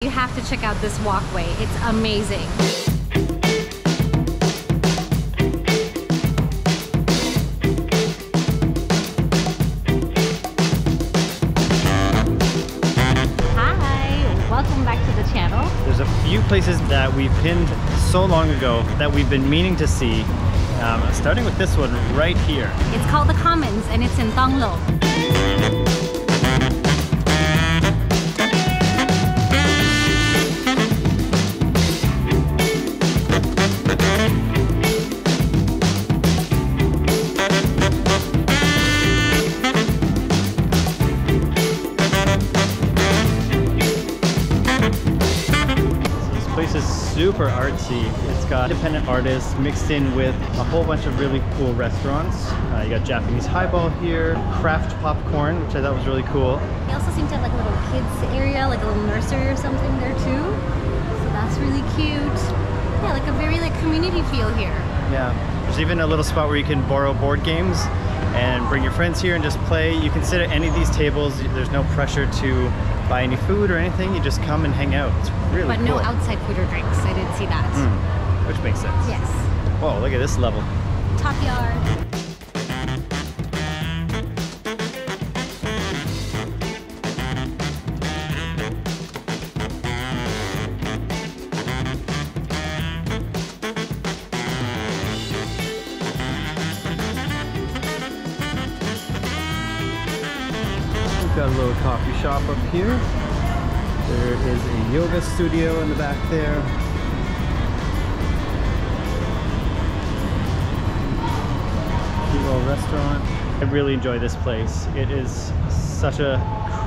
You have to check out this walkway. It's amazing. Hi, welcome back to the channel. There's a few places that we pinned so long ago that we've been meaning to see. Starting with this one right here. It's called theCOMMONS and it's in Thong Lo. This is super artsy. It's got independent artists mixed in with a whole bunch of really cool restaurants. You got Japanese highball here, craft popcorn, which I thought was really cool. They also seem to have like a little kids area, like a little nursery or something there too. So that's really cute. Yeah, like a very like community feel here. Yeah, there's even a little spot where you can borrow board games and bring your friends here and just play. You can sit at any of these tables. There's no pressure to buy any food or anything. You just come and hang out. It's really But cool. no outside food or drinks. I did see that. Which makes sense. Yes. Whoa, look at this level. Top yard. Got a little coffee shop up here. There is a yoga studio in the back there. Cute little restaurant. I really enjoy this place. It is such a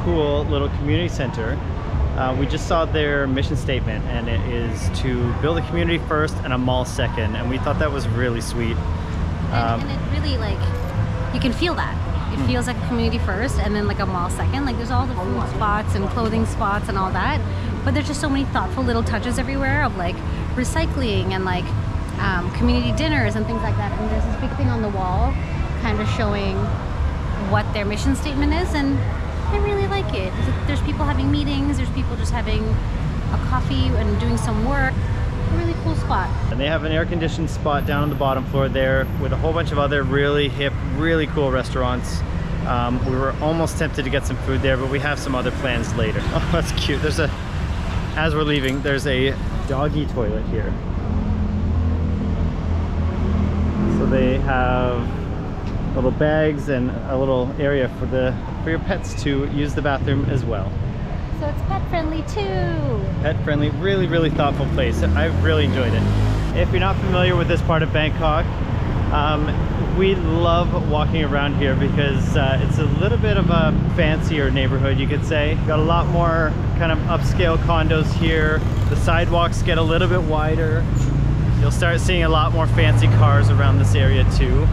cool little community center. We just saw their mission statement and it is to build a community first and a mall second, and we thought that was really sweet. And it really like, you can feel that. It feels like a community first and then like a mall second. Like there's all the food spots and clothing spots and all that. But there's just so many thoughtful little touches everywhere of like recycling and like community dinners and things like that. And there's this big thing on the wall kind of showing what their mission statement is. And I really like it. There's people having meetings. There's people just having a coffee and doing some work. A really cool spot. And they have an air-conditioned spot down on the bottom floor there with a whole bunch of other really hip, really cool restaurants. We were almost tempted to get some food there, but we have some other plans later. Oh, that's cute. As we're leaving, there's a doggy toilet here. So they have little bags and a little area for your pets to use the bathroom as well. So it's pet friendly too. Pet friendly, really, really thoughtful place. I've really enjoyed it. If you're not familiar with this part of Bangkok, we love walking around here because it's a little bit of a fancier neighborhood, you could say. Got a lot more kind of upscale condos here. The sidewalks get a little bit wider. You'll start seeing a lot more fancy cars around this area too.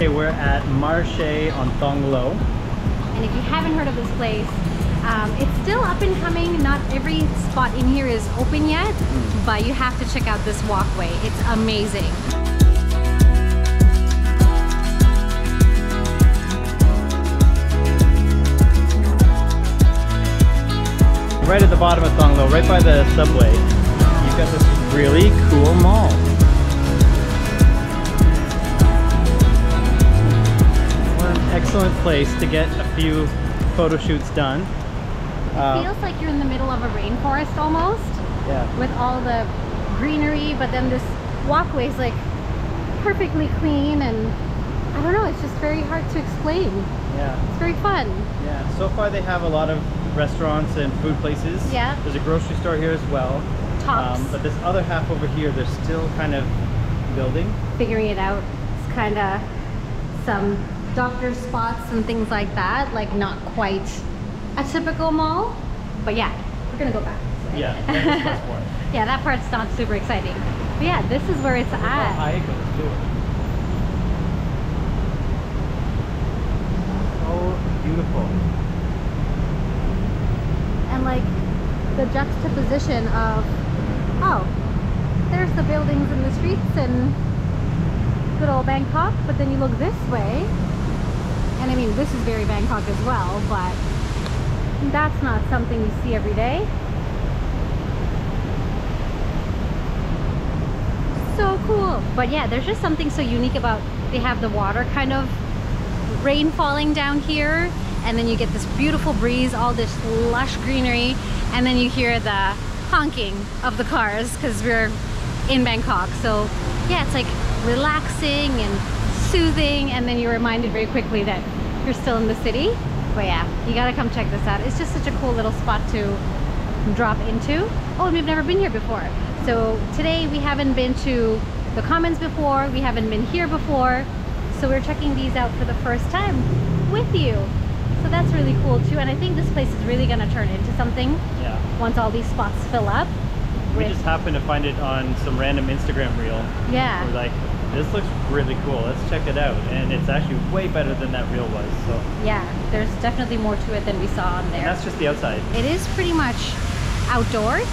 We're at Marché on Thong Lo. And if you haven't heard of this place, it's still up and coming. Not every spot in here is open yet, but you have to check out this walkway. It's amazing. Right at the bottom of Thong Lo, right by the subway, you've got this really cool mall. Excellent place to get a few photo shoots done. It feels like you're in the middle of a rainforest almost. Yeah. With all the greenery, but then this walkway is like perfectly clean, and I don't know, it's just very hard to explain. Yeah. It's very fun. Yeah. So far they have a lot of restaurants and food places. Yeah. There's a grocery store here as well. Tops. But this other half over here, they're still kind of building. Figuring it out. It's kind of some doctor spots and things like that, like not quite a typical mall, but yeah, we're gonna go back. Yeah, that's more. Yeah, that part's not super exciting, but yeah, this is where it's at. High it goes too. beautiful. And like the juxtaposition of, oh, there's the buildings and the streets and good old Bangkok, but then you look this way, and I mean, this is very Bangkok as well, but that's not something you see every day. So cool. But yeah, there's just something so unique about, they have the water kind of rain falling down here, and then you get this beautiful breeze, all this lush greenery, and then you hear the honking of the cars because we're in Bangkok. So yeah, it's like relaxing and soothing, and then you're reminded very quickly that you're still in the city. But yeah, you gotta come check this out. It's just such a cool little spot to drop into. Oh, and we've never been here before. So today we haven't been to the Commons before, we haven't been here before, so we're checking these out for the first time with you. So that's really cool too, and I think this place is really gonna turn into something. Yeah. Once all these spots fill up. We just happened to find it on some random Instagram reel. Yeah. We're like, this looks really cool, let's check it out. And it's actually way better than that reel was. So yeah, there's definitely more to it than we saw on there. And that's just the outside. It is pretty much outdoors.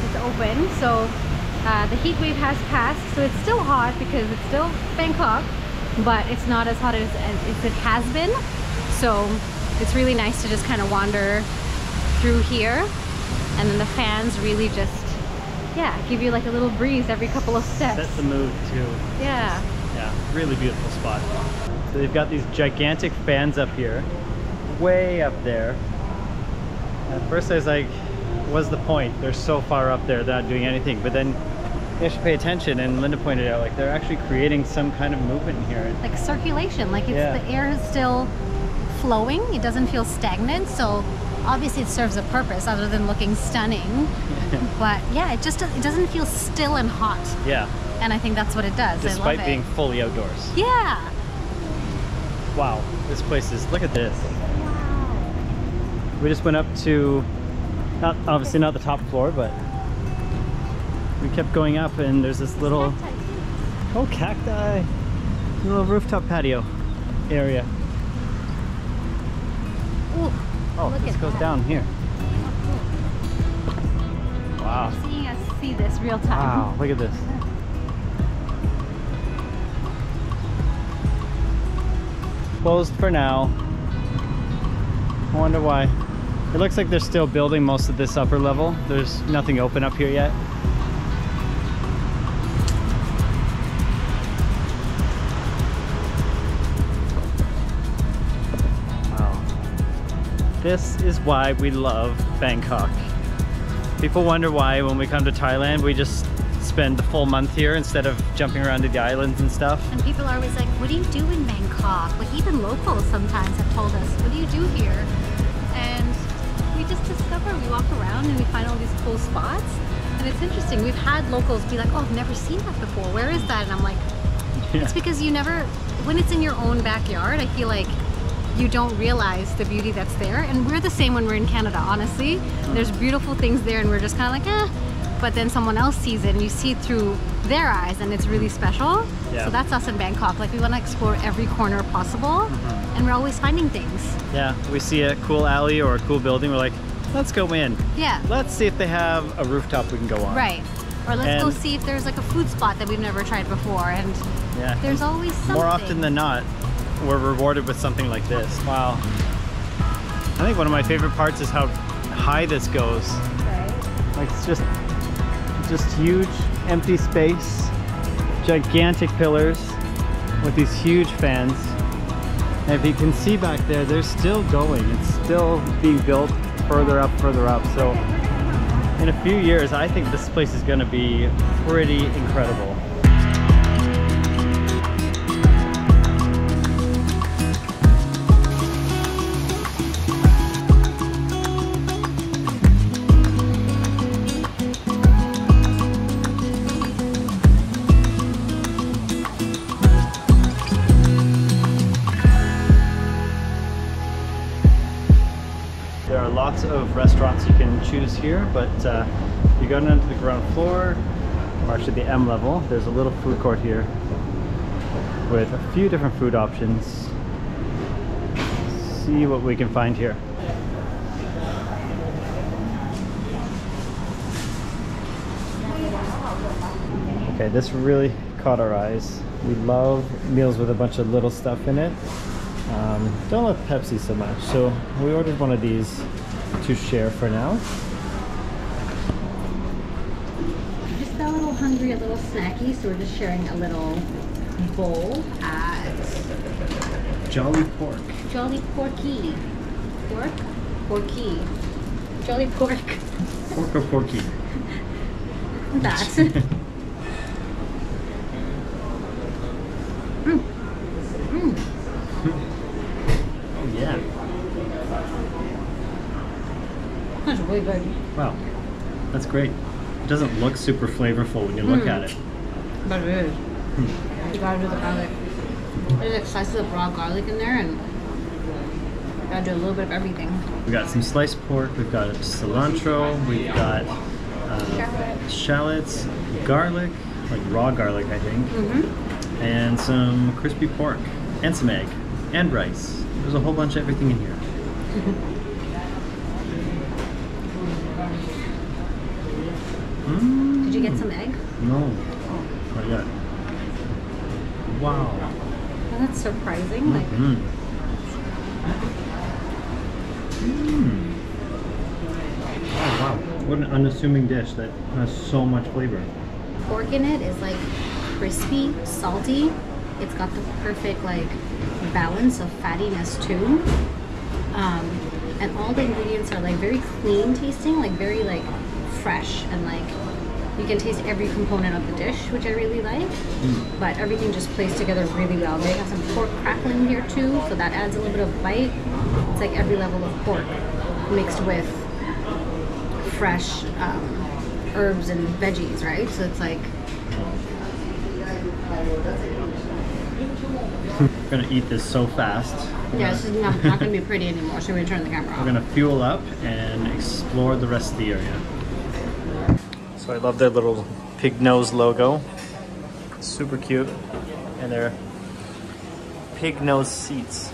It's open, so the heat wave has passed, so it's still hot because it's still Bangkok, but it's not as hot as it has been. So it's really nice to just kind of wander through here, and then the fans really just, yeah, give you like a little breeze every couple of steps. Set the mood too. Yeah. Yeah, really beautiful spot. So they've got these gigantic fans up here, way up there. At first I was like, what's the point? They're so far up there, they're not doing anything. But then you should pay attention, and Linda pointed out, like, they're actually creating some kind of movement here. Like circulation, like it's, the air is still flowing, it doesn't feel stagnant, so obviously it serves a purpose other than looking stunning. But yeah, it doesn't feel still and hot. Yeah. And I think that's what it does. Despite being fully outdoors. Yeah. Wow, this place is, look at this. Wow. We just went up to, obviously not the top floor, but we kept going up, and there's this little, cacti, little rooftop patio area. Ooh, oh, this goes down here. Wow. You're seeing us see this real time. Wow, look at this. Closed for now. I wonder why. It looks like they're still building most of this upper level. There's nothing open up here yet. Wow. This is why we love Bangkok. People wonder why when we come to Thailand we just spend the full month here instead of jumping around to the islands and stuff. And people are always like, what do you do in Bangkok? Like even locals sometimes have told us, what do you do here? And we just discover, we walk around and we find all these cool spots. And it's interesting, we've had locals be like, oh, I've never seen that before. Where is that? And I'm like, it's because you never, when it's in your own backyard, I feel like you don't realize the beauty that's there. And we're the same when we're in Canada, honestly. There's beautiful things there and we're just kind of like, eh. But then someone else sees it and you see it through their eyes and it's really special. Yeah. So that's us in Bangkok. Like we want to explore every corner possible and we're always finding things. Yeah, we see a cool alley or a cool building, we're like, let's go in. Yeah. Let's see if they have a rooftop we can go on. Right. Or let's go see if there's like a food spot that we've never tried before. And there's always something. More often than not, we're rewarded with something like this. Wow. I think one of my favorite parts is how high this goes. Right. Like it's just huge empty space, gigantic pillars with these huge fans. And if you can see back there, they're still going. It's still being built further up. So in a few years, I think this place is going to be pretty incredible. There are lots of restaurants you can choose here, but you go down to the ground floor, or actually the M level, there's a little food court here with a few different food options. see what we can find here. Okay, this really caught our eyes. We love meals with a bunch of little stuff in it. Don't love Pepsi so much, so we ordered one of these to share for now. Just got a little hungry, a little snacky, so we're just sharing a little bowl at Jolly Pork. Jolly Porkii. Pork? Porkii. Jolly Pork. Pork or Porkii? That. Oh yeah. That's really good. Wow, that's great. It doesn't look super flavorful when you look at it. But it is. You gotta do the garlic. There's like slices of raw garlic in there, and you gotta do a little bit of everything. We got some sliced pork, we've got cilantro, we've got shallots, garlic, like raw garlic I think, and some crispy pork, and some egg, and rice. There's a whole bunch of everything in here. Did you get some egg? No, not yet. Wow. Well, that's surprising. Like, Oh wow, what an unassuming dish that has so much flavor. pork in it is like crispy, salty. It's got the perfect like balance of fattiness too. And all the ingredients are like very clean tasting, like very like fresh, and like you can taste every component of the dish, which I really like. But everything just plays together really well. They have some pork crackling here too, so that adds a little bit of bite. It's like every level of pork mixed with fresh herbs and veggies, right? So it's like We're gonna eat this so fast. yeah, this is not gonna be pretty anymore, so we're gonna turn the camera off. We're gonna fuel up and explore the rest of the area. So I love their little pig nose logo. Super cute. And their pig nose seats.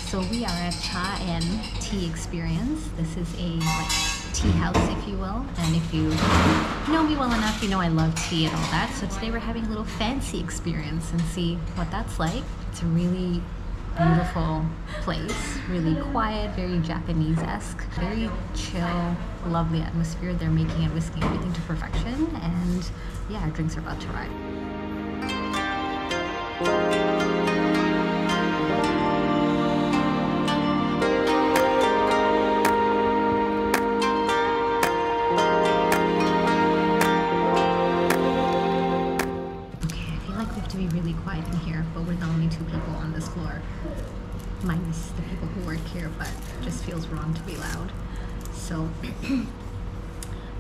So we are at Chaen Tea Experience. This is a like tea house, if you will. And if you know me well enough, you know I love tea and all that. So today we're having a little fancy experience and see what that's like. It's a really beautiful place, really quiet, very Japanese-esque, very chill, lovely atmosphere. They're making and whisking everything to perfection. And yeah, our drinks are about to arrive. Quiet in here, but we're the only two people on this floor, minus the people who work here, but it just feels wrong to be loud. So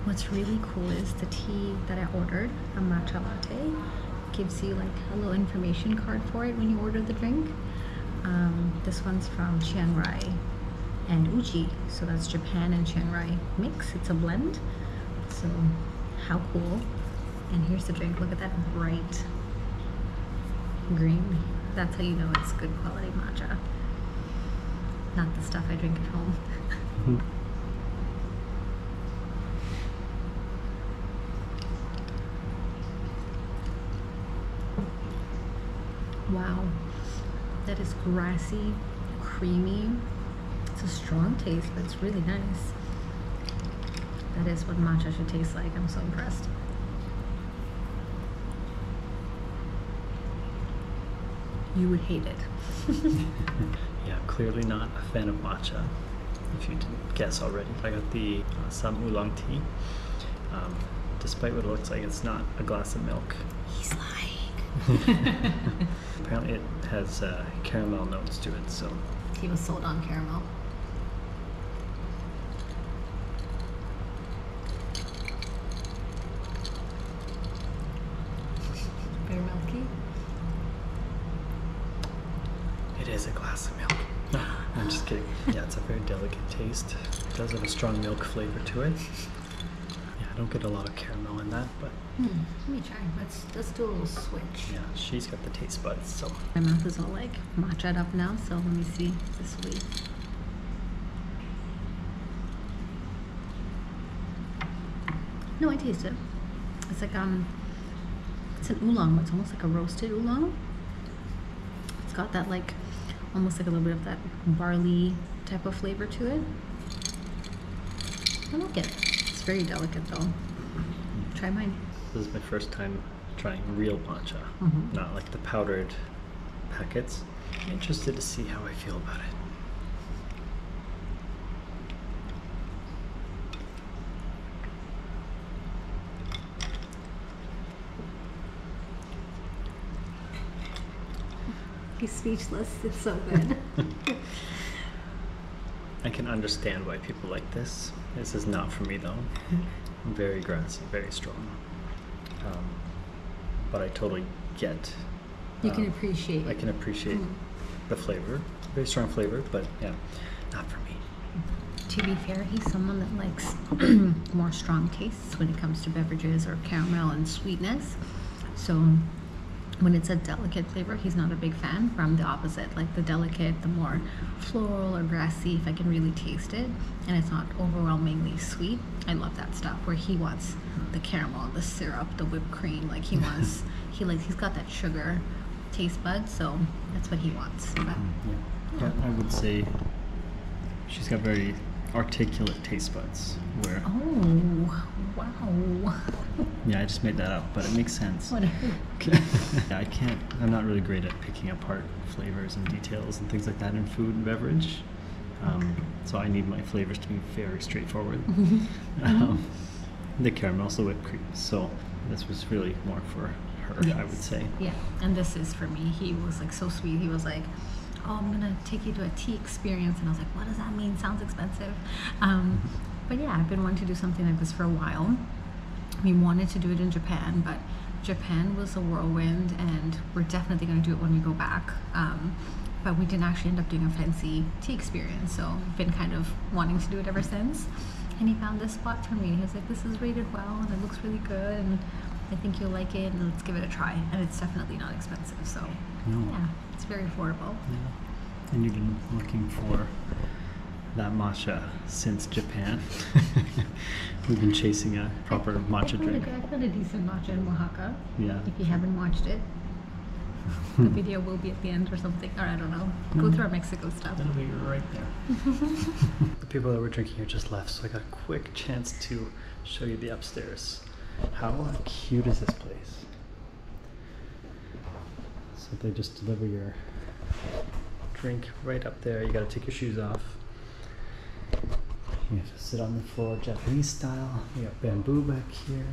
what's really cool is the tea that I ordered, a matcha latte, gives you like a little information card for it when you order the drink. This one's from Chiang Rai and Uji, so that's Japan and Chiang Rai mix. It's a blend, so how cool. And here's the drink. Look at that bright green. That's how you know it's good quality matcha, not the stuff I drink at home. Wow, that is grassy, creamy. It's a strong taste, but it's really nice. That is what matcha should taste like. I'm so impressed. You would hate it. Yeah, clearly not a fan of matcha, if you didn't guess already. I got the some oolong tea. despite what it looks like, it's not a glass of milk. He's lying. Apparently it has caramel notes to it, so. He was sold on caramel. Very milky. It is a glass of milk. No, I'm just kidding. Yeah, it's a very delicate taste. It does have a strong milk flavor to it. Yeah, I don't get a lot of caramel in that, but. Let me try. Let's do a little switch. Yeah, she's got the taste buds, so. My mouth is all like matcha'd up now, so let me see this sweet. No, I taste it. It's like it's an oolong, but it's almost like a roasted oolong. It's got that like almost like a little bit of that barley type of flavor to it. I like it. It's very delicate though. Try mine. This is my first time trying real matcha, not like the powdered packets. I'm interested to see how I feel about it. He's speechless. It's so good. I can understand why people like this. This is not for me though. Very grassy, very strong. But I totally get. You can appreciate. I can appreciate the flavor. Very strong flavor, but yeah, not for me. To be fair, he's someone that likes more strong tastes when it comes to beverages or caramel and sweetness. So when it's a delicate flavor, he's not a big fan. From the opposite, like the delicate, the more floral or grassy, if I can really taste it and it's not overwhelmingly sweet, I love that stuff. Where he wants the caramel, the syrup, the whipped cream, like he wants, he's got that sugar taste bud, so that's what he wants. But, yeah, I would say she's got very articulate taste buds. Where oh, wow. Yeah, I just made that up, but it makes sense. Whatever. Yeah, I'm not really great at picking apart flavors and details and things like that in food and beverage. So I need my flavors to be very straightforward. The caramel, also whipped cream. So this was really more for her, yes. I would say. Yeah, and this is for me. He was like so sweet. He was like, oh, I'm gonna take you to a tea experience. And I was like, what does that mean? Sounds expensive. But yeah, I've been wanting to do something like this for a while. We wanted to do it in Japan, but Japan was a whirlwind, and we're definitely going to do it when we go back. But we didn't actually end up doing a fancy tea experience, so I've been kind of wanting to do it ever since. And he found this spot for me. He was like, this is rated well, and it looks really good, and I think you'll like it, and let's give it a try. And it's definitely not expensive, so yeah, it's very affordable. Yeah. And you've been looking for that matcha since Japan. We've been chasing a proper matcha drink. I found a decent matcha in Oaxaca. Yeah. If you haven't watched it, the video will be at the end or something, or I don't know. Go through our Mexico stuff. That'll be right there. The people that were drinking here just left, so I got a quick chance to show you the upstairs. How cute is this place? So they just deliver your drink right up there. You gotta take your shoes off. You have to sit on the floor, Japanese style. We got bamboo back here.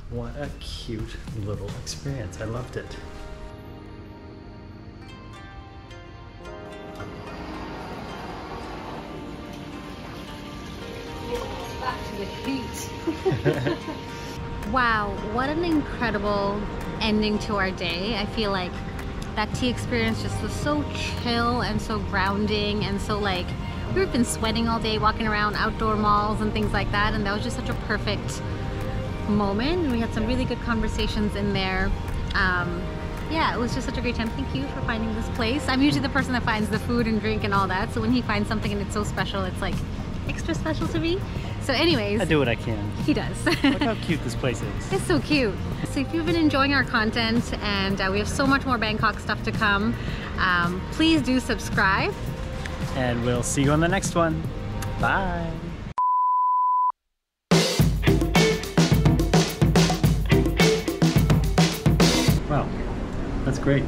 What a cute little experience. I loved it. Back to the heat. Wow, what an incredible ending to our day. I feel like that tea experience just was so chill and so grounding, and so like we've been sweating all day walking around outdoor malls and things like that, and that was just such a perfect moment. We had some really good conversations in there. Yeah, it was just such a great time. Thank you for finding this place. I'm usually the person that finds the food and drink and all that, so when he finds something and it's so special, it's like extra special to me. So anyways, I do what I can. He does. Look how cute this place is. It's so cute. So if you've been enjoying our content, and we have so much more Bangkok stuff to come, please do subscribe. And we'll see you on the next one. Bye. Wow, that's great.